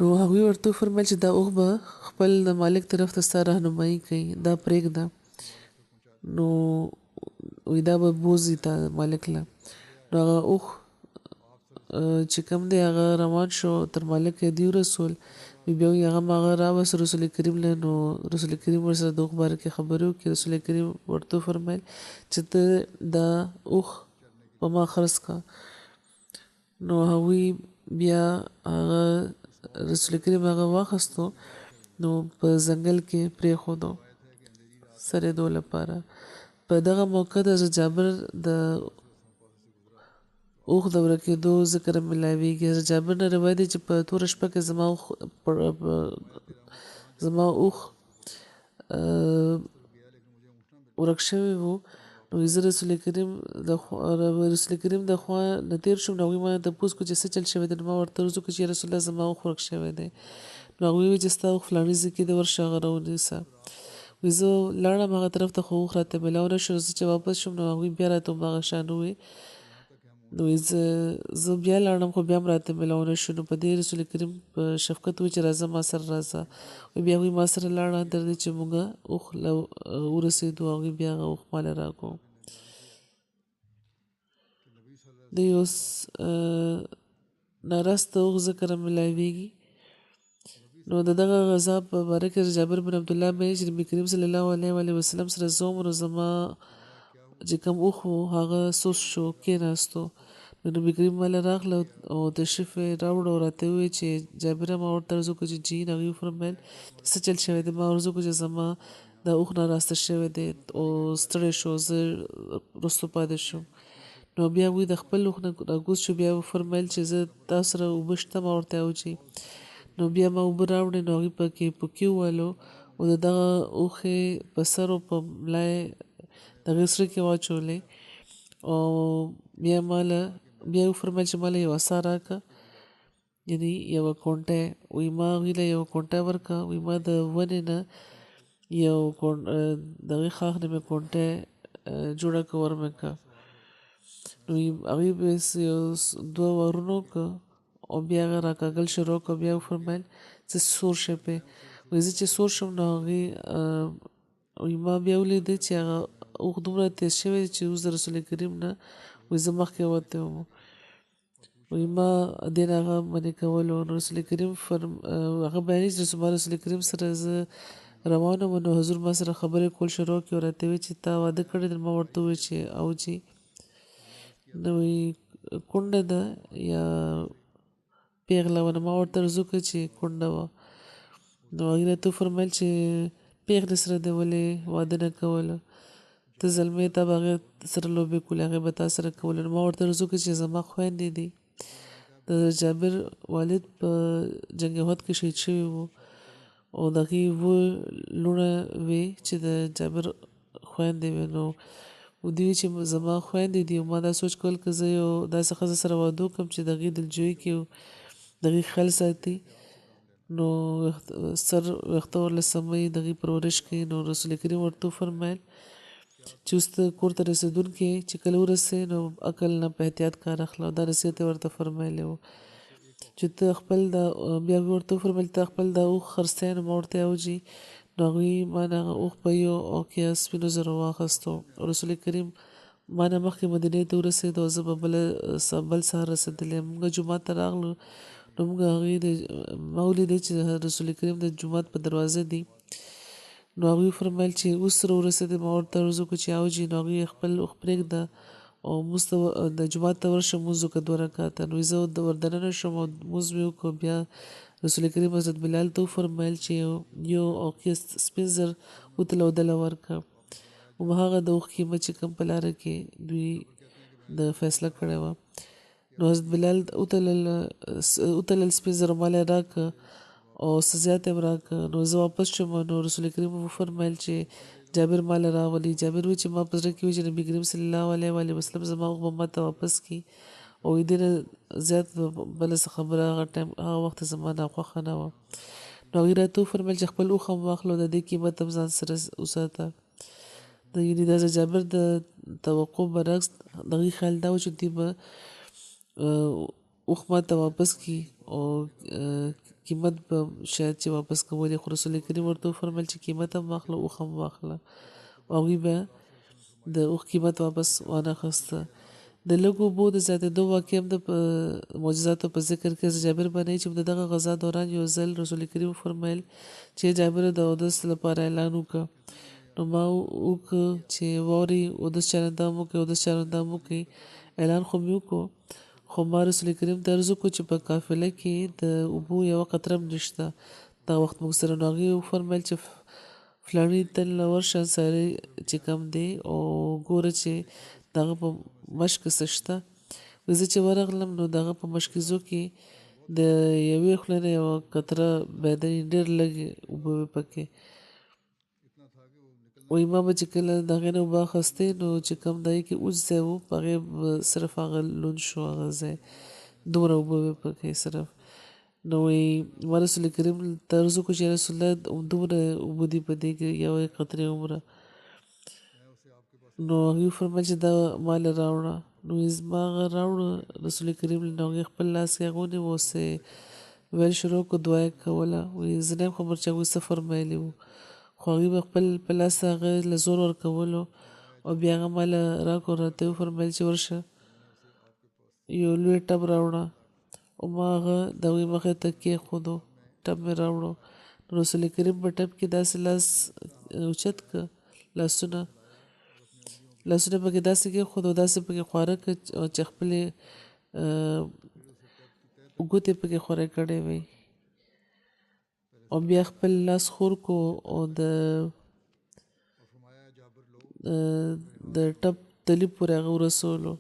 نو هغوی ورته وفرمیل چې دا اوښ به خپل د مالک طرف ته ستا رهنمایي کوي دا پرېږده نو وی دا به بوځي تا مالک له نو هغه اوښ چې کوم دی هغه روان شو تر مالک یې دی ورسول بیا وایي هغه ما هغه راوست رسول کریم له نو رسول کریم ورسره د اوښ باره کې خبرې وکړې رسول کریم ورته وفرمیل چې ته دا اوښ په ما خرڅ کړه نو هغوی بیا هغه رسول کریم هغه واخیستو نو په ځنګل کې پرېښودو سرېدو لپاره په دغه موقع د جابر د اوښ د ورکېدو ذکر ملاویږي. حضرت جابر نه روایت دی چې په توره شپه کې زما اوښ ورک شوی و. نو زه رسول کریم د خوا نه تېر شوم. نو هغوی ما تپوس کړو چې څه چل شوی دی. نو ما ورته عرض وکړو چې یا رسول الله زما اوښ ورک شوی دی. نو هغوی وویل چې ستا اوښ فلاني ځای کې دی، ورشه هغه راونیسه. وایي زه لاړم هغه طرف ته، خو اوښ راته میلاو نه شو. زه چې واپس شوم نو هغوی بیا راته هماغه شان وویل. نو زه بیا لاړم خو بیا هم راته میلاو نه شو. نو په دې رسول کریم په شفقت وویل چې راځه ما سره راځه. بیا هغوی ما سره لاړه تر دې چې موږ اوښ ورسېدو. هغوی بیا هغه اوښ ماله راکړو. د یو ناراسته اوښ ذکر ملاویږي. نو د دغه غذا په باره کې جابر بن عبدالله وایي چې نبي کریم صلی الله علیه وسلم سره زه وم. نو زما چې کوم اوښ و هغه سست شو، کېناستو. نو نبي کریم ماله راغله او تشریف یې راوړ او راته وویل چې جابره ما ورته عرض وکړو چې جي. هغوی وفرمیل څه چل شوی دی؟ ما عرض وکړو چې زما دا اوښ ناراسته شوی دی او ستړی شو، زه رستو پاتې شوم. نو بیا هغوی د خپل اوښ نه راکوز شو. بیا وفرمیل چې زه تاسو سره اوبه شته؟ ما ورته وچی. نو بیا ما اوبه راوړې. نو هغوی پکې پوکي ووهلو او د دغه اوښې په سر او په ملا یې د هغې سره کې واچولې. او بیا وفرمیل چې ماله یو عصا راکړه، یعنې یوه کونټه. وایي ما هغوی له یوه کونټه ورکړه. وایي ما د ونې نه د هغې ښاخ نه مې کونټه جوړه کړه، ور مې کړه. نو هغوی به یو 2 وارونه وکړه او بیا هغه راکاږل شروع کړه. بیا وفرمیل څه سور شی پې. وایي زه چې سور شوم نو هغې ما بیا ولیده چې هغه اوښ دومره تېز شوی دی چې اوس د رسول کریم نه وایي زه مخکې وتی وم. وایي ما دې نه هغه منې کولو. نو رسول کریم هغه بیانوي چې ما رسول کریم سره زه روان وم. نو حضور ما سره خبرې کول شروع کړې او راته وویل چې تا واده کړی دی؟ ما ورته وویل چې او جي. نو وایي کونډه ده یا پیغله وه؟ نو ما ورته عرض وکړه چې کونډه وه. نو هغې راته وفرمیل چې پیغلې سره دې ولې واده نه کوله؟ ته زلمی، تا به هغې سره لوبې کولې، هغې به تا سره کولې. نو ما ورته عرض وکړه چې زما خویندې دي. د جابر والد په جنګ احد کې شهید شوي وو او د هغې 7 لوڼه وې چې د جابر خویندې وې. نو دوی وایي چې زما خویندې دي. او ما دا سوچ کول که زه یو داسې ښځه سره واده وکړم چې د هغې دلجویي کړي او د هغې خیال ساتي، نو سر ویښته ورله سموي، د هغې پرورش کوي. نو رسول کریم ورته وفرمیل چې اوس ته کور ته رسېدونکې چې کله ورسې نو عقل نه په احتیاط کار اخله. او دا نصیحت یې ورته فرمایلی و چې ته خپل بیا ورته وفرمیل ته خپل دا اوښ خرڅوې؟ نو ما ورته وجي. نو هغوی ما نه هغه اوښ په یو اوقیا سپینو زرو واخیستو. رسول کریم ما نه مخکې مدینې ته ورسېد او زه به بل سهار رسېدلی یم. موږ جومات ته راغلو. نو موږ ما ولیدې چې رسول کریم د جومات په دروازه دي. نو هغوی وفرمیل چې اوس سره ورسېدې؟ ما ورته عرض وکړو چې او جي. نو هغوی خپل اوښ پرېږده او مونځ ته د جومات ته ورشه، مونځ وکړه 2 رکعته. نو زه وردننه شوم او مونځ مې وکړو. بیا رسول کریم حضرت بلال ته وفرمیل چې یو اوقیا سپین زر وتله او دله ورکړه. هماغه د اوښ قیمت چې کوم په لاره کې دوی د فیصله کړې وه. نو حضرت بلال وتلل سپین زر ماله راکړه او څه زیات یې هم راکړه. نو زه واپس شوم. نو رسول کریم وفرمیل چې جابر ماله راولي. جابر وایي چې ما په زړه کې وایي چې نبي کریم صلی الله علیه وسلم زما اوښ به ما ته واپس کړي او دې نه زیات بله څه خبره هغه وخت زما ناخوښه نه وه. نو هغوی راته وفرمیل چې خپل اوښ هم واخله او د دې قیمت هم ځان سره وساته. یعنې دا د جابر د توقع برعکس د هغوی خیال دا و چې دوی به اوښ ما ته واپس کړي او قیمت به شاید چې واپس کولی. خو رسول کریم ورته وفرمیل چې قیمت هم واخله، اوښ هم واخله. او هغوی به د اوښ قیمت واپس وانخیسته. د لږو اوبو د زیاتېدو واقع هم د معجزاتو په ذکر کې جابر بیانوي چې د دغه غذا دوران یو ځل رسول کریم وفرمیل چې جابر د اودس لپاره اعلان وکړه. نو ما وکړه چې واورئ اودس چارندام وکړئ. اعلان خو مې وکړو، خو ما رسول کریم ته عرض وکړو چې په قافله کې د اوبو یوه قطره هم نشته دا وخت موږ سره. نو هغې وفرمیل چې فلاني تن له ورشه انصاري چې کم دی او ګوره چې د هغه په مشک څه شته. زه چې ورغلم نو دغه په مشکیزو کې د یوې خولې نه یوه قطره بهدني ډېر لږې اوبه وې پکې. وایي ما به چې کله د هغې نه اوبه اخیستې نو چې کوم دی کې اوچ ځای و په هغې به صرف هغه لوند شو هغه ځای، دومره اوبه وې پکې صرف. نو وایي ما رسول کریم ته عرض وکړو چې یا رسول الله دومره اوبه دي په دې کې یوې قطرې عمره. نو هغې وفرمیل چې دا ما له راوړه. نو زما هغه راوړه رسول کریم نو هغې خپل لاس کې هغه ونیو او څه ویل شروع کړو، دعا یې کوله. وایي زه نه یم خبر چې هغوی څه فرمایلي وو، خو هغوی به خپل په لاس هغه له زور ورکولو او بیا هغه ما له راکړو، راته یې وفرمیل چې ورشه یو لوی ټب راوړه. او ما هغه د هغوی مخې ته کېښودو، ټب مې راوړو. نو رسول کریم په ټب کې داسې لاس اوچت کړه، لاسونه پکې داسې کېښود او داسې پکې خواره کړه چې خپلې ګوتې پکې خوره کړې وې. او بیا خپل لاس خور کو او د ټب تلي پورې هغه ورسولو.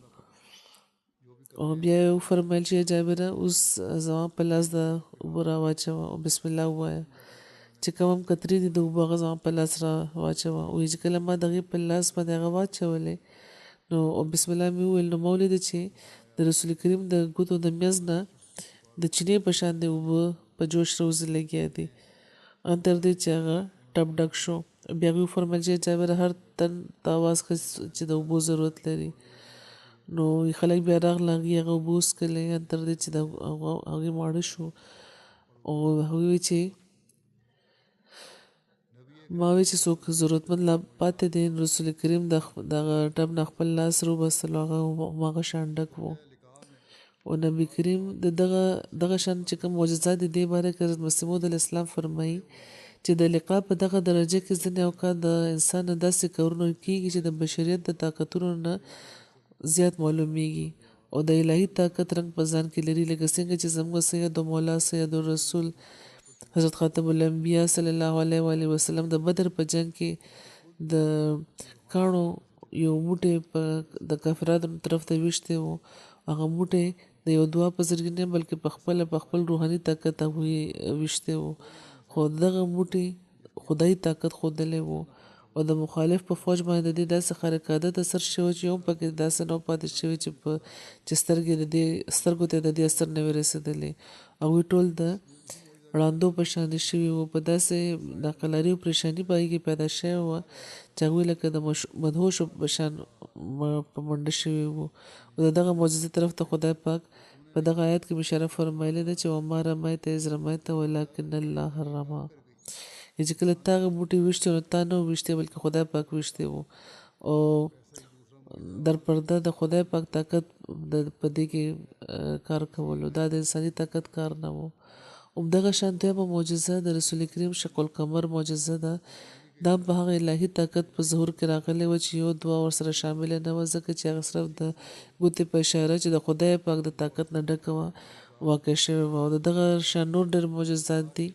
او بیا یې وفرمیل چې جابره اوس زما په لاس د اوبه را واچوه او بسم الله ووایه، چې کوم هم قطرې دي د اوبو هغه زما په لاس را واچوه. وایي چې کله ما د هغې په لاس باندې هغه واچولې نو بسم الله مې وویل نو ما ولیده چې د رسول کریم د ګوتو د میز نه د چینې په شان د اوبه په جوش روزي لګیا دي، ان تر دې چې هغه ټب ډک شو. بیا هغې وفرمیل چې جابره هر تن ته اواز کړه چې د اوبو ضرورت لري. نو خلک بیا راغله، هغې هغه اوبه وڅښلې ان تر دې چې هغې ماړه شو. او هغوی وایي چې ما وایي چې څوک ضرورتمند لا پاتې دی، رسول کریم دغه ټب نه خپل لاس روبستلو، هغه هماغه شان ډک و. او نبي کریم د دغه شان چې کوم معجزات دي دې باره کې حضرت مسیح موعود علیه السلام فرمایي چې د لقا په دغه درجه کې ځینې اوقات د انسان نه داسې کارونه کېږي چې د بشریت د طاقتونو نه زیات معلومیږي او د الهي طاقت رنګ په ځان کې لري، لکه څنګه چې زموږ سید او مولا سید الرسول حضرت خاتم الانبیا صلی الله علیه و آله وسلم د بدر په جنگ کې د کاڼو یو موټی د کافرانو طرف ته ویشتی و. هغه موټی د یو دعا په ذریعه نه بلکې په خپل روحاني طاقت هغوی ویشتی و، خو دغه موټی خدایي طاقت ښودلی و. او د مخالف په فوج باندې د دې داسې خارق عادت اثر شوی چې یو پکې داسې نه پاتې شوی چې سترګو ته د دې اثر نه وي رسېدلی. هغوی ټول د ړاندو په شان شوي وو، په داسې ناقلاري او پریشاني په هغې کې پیدا شوې وه چې هغوی لکه د مدهوشو په شان په منډه شوي وو. او د دغه معجزې طرف ته خدای پاک په دغه آیت کې اشاره فرمایلې ده چې وما رمیت اذ رمیت ولکن الله رمی، چې کله تا هغه بوټي ویشتې نو تا نه ویشتې بلکې خدای پاک ویشتې وو. او در پرده د خدای پاک طاقت په دې کې کار کولو، دا د انساني طاقت کار نه و. همدغه شان دویمه معجزه د رسول کریم شق القمر معجزه ده. دا په هغه الهي طاقت په ظهور کې راغلی و چې یو دعا ورسره شامله نه وه، ځکه چې هغه صرف د ګوتې په اشاره چې د خدای پاک د طاقت نه ډکه وه واقع شوې وه. او د دغه شان نور ډېر معجزات دي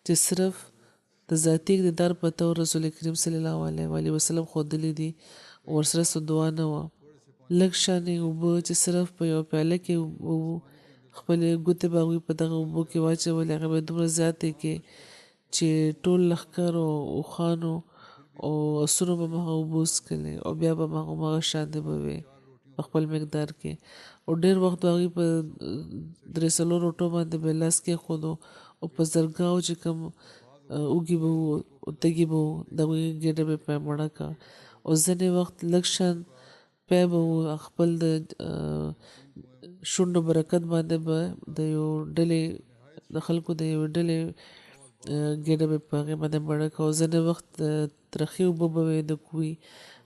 چې صرف د ذاتي اقتدار په طور رسول کریم صلی الله علیه و آله وسلم ښودلي دي، ورسره څه دعا نه وه. لږ شانې اوبه چې صرف په یو پیاله کې اوبه خپلې ګوتې به هغوی په دغه اوبو کې واچولې، هغه به دومره زیاتې کې چې ټول لښکر او اوښانو او اسونو به هغه اوبه وڅښلې او بیا به هماغه شانې به وې په خپل مقدار کې. او ډېر وخت به هغوی په 3-4 روټو باندې به لاس کېښودو او په زرګاو چې کوم اوږې به وو او تږي به وو د هغوی ګېډه به پرې مړه کړه. او ځینې وخت لږ شان پی به وو، خپل د شونډو برکت باندې به د یو ډلې د خلکو د یوې ډلې ګېډه به په هغې باندې مړه کړه. او ځینې وخت ترخې اوبه به وې د کوهي،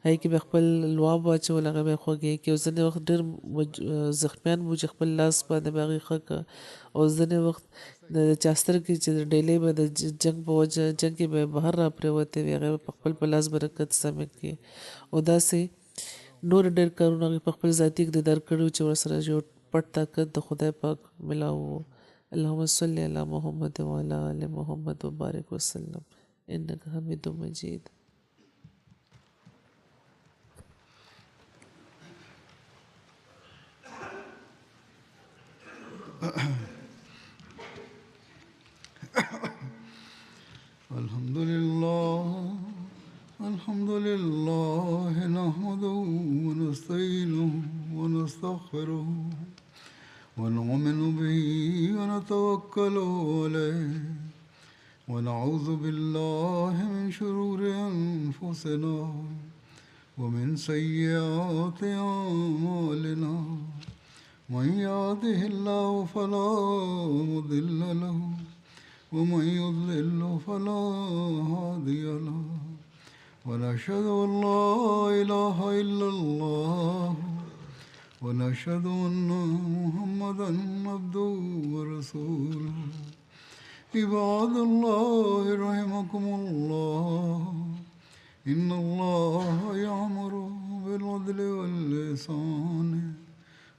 هغې کې به خپل لعاب واچول، هغه به یې خوږې کړي. او ځینې وخت ډېر زخمیان وو چې خپل لاس باندې به هغې ښه کړه. او ځینې وخت د چا سترګې چې د ډیلۍ به د جنګ په وجه جنګ کې به بهر را پرېوتې وې، هغه به په خپل لاس برکت سمې کړي. او داسې نور ډېر کارونه هغې په خپل ذاتي اقتدار کړي وو چې ورسره یو پټ طاقت د خدای پاک ملاو و. اللهم صل علی محمد وعلى آل محمد وبارک وسلم انک حمید مجید. الحمد لله الحمد لله نحمده ونستعينه ونستغفره ونؤمن به ونتوكل عليه ونعوذ بالله من شرور أنفسنا ومن سيئات أعمالنا من يهده الله فلا مضل له ومن يضلل فلا هادي له ونشهد أن لا إله إلا الله ونشهد أن محمدا عبده ورسوله عباد الله رحمكم الله إن الله يأمر بالعدل والإحسان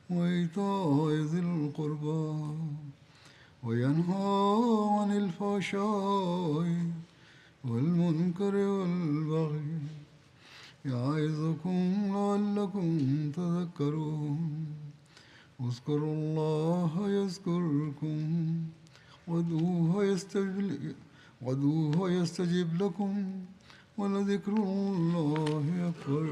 وإيتاء ذي القربى وينهى عن الفحشاء والمنكر والبغي يعظكم لعلكم تذكرون اذكروا الله يذكركم وادعوه يستجب لكم ولذكر الله أكبر